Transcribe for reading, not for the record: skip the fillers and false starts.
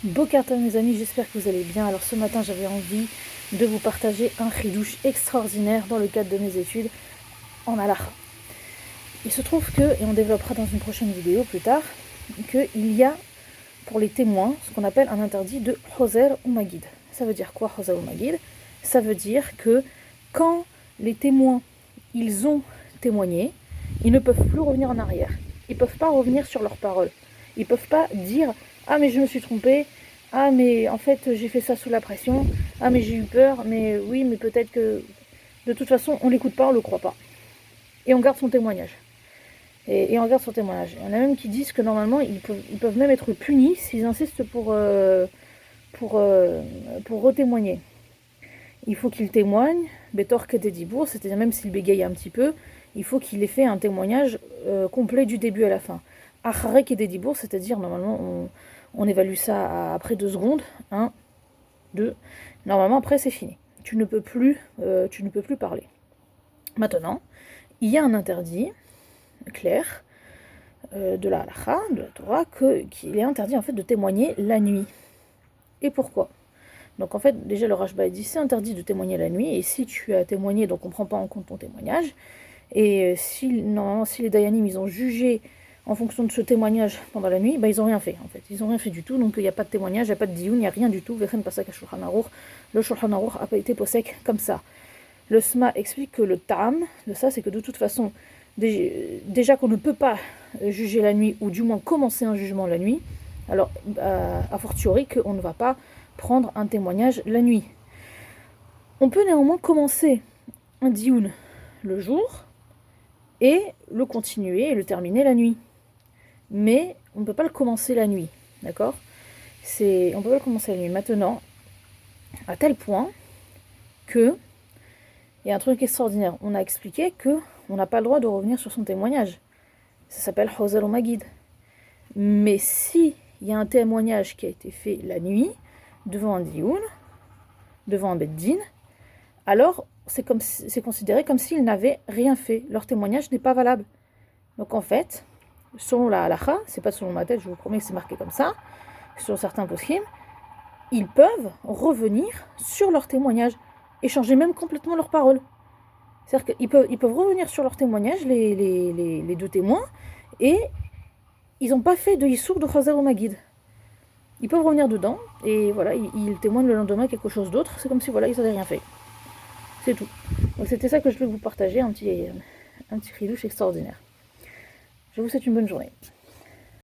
Bokertov mes amis, j'espère que vous allez bien. Alors ce matin j'avais envie de vous partager un chidouche extraordinaire dans le cadre de mes études en halakha. Il se trouve que, et on développera dans une prochaine vidéo plus tard, qu'il y a pour les témoins ce qu'on appelle un interdit de Hoser ou Magid. Ça veut dire quoi Hoser ou Magid? Ça veut dire que quand les témoins ils ont témoigné, ils ne peuvent plus revenir en arrière. Ils ne peuvent pas revenir sur leurs paroles. Ils ne peuvent pas dire « Ah mais je me suis trompé, ah mais en fait j'ai fait ça sous la pression, ah mais j'ai eu peur, mais oui mais peut-être que de toute façon on l'écoute pas, on le croit pas. » Et on garde son témoignage. Et on garde son témoignage. Il y en a même qui disent que normalement ils peuvent même être punis s'ils insistent pour retémoigner. Il faut qu'il témoigne, Betor Kededibour, c'est-à-dire même s'il bégaye un petit peu, il faut qu'il ait fait un témoignage complet du début à la fin. Achare Kededibour, c'est-à-dire normalement on évalue ça après 2 secondes, 1, 2, normalement après c'est fini. Tu ne peux plus parler. Maintenant, il y a un interdit clair de la halakha, de la Torah, qu'il est interdit en fait de témoigner la nuit. Et pourquoi ? Donc en fait, déjà le Rashba dit c'est interdit de témoigner la nuit, et si tu as témoigné, donc on ne prend pas en compte ton témoignage, et normalement si les Dayanim ils ont jugé en fonction de ce témoignage pendant la nuit, ils n'ont rien fait en fait, ils n'ont rien fait du tout, donc il n'y a pas de témoignage, il n'y a pas de dioun, il n'y a rien du tout, le Shulchan Aruch n'a pas été posek comme ça. Le SMA explique que le Ta'am de ça, c'est que de toute façon, déjà qu'on ne peut pas juger la nuit, ou du moins commencer un jugement la nuit, alors a fortiori qu'on ne va pas prendre un témoignage la nuit. On peut néanmoins commencer un dioun le jour et le continuer et le terminer la nuit. Mais on ne peut pas le commencer la nuit, d'accord ? On ne peut pas le commencer la nuit. Maintenant, à tel point que il y a un truc extraordinaire. On a expliqué que on n'a pas le droit de revenir sur son témoignage. Ça s'appelle Hoser ou Magid. Mais si il y a un témoignage qui a été fait la nuit devant un dioun, devant un beddin, alors c'est considéré comme s'ils n'avaient rien fait. Leur témoignage n'est pas valable. Donc en fait, selon la halakha, c'est pas selon ma tête, je vous promets que c'est marqué comme ça, sur certains poskim, ils peuvent revenir sur leur témoignage et changer même complètement leurs paroles. C'est-à-dire qu'ils peuvent revenir sur leur témoignage, les deux témoins, et ils n'ont pas fait de Yissour de Hoser ou Magid. Ils peuvent revenir dedans, et voilà, ils témoignent le lendemain quelque chose d'autre, c'est comme si voilà, ils n'avaient rien fait. C'est tout. Donc c'était ça que je voulais vous partager, un petit chidouche extraordinaire. Je vous souhaite une bonne journée.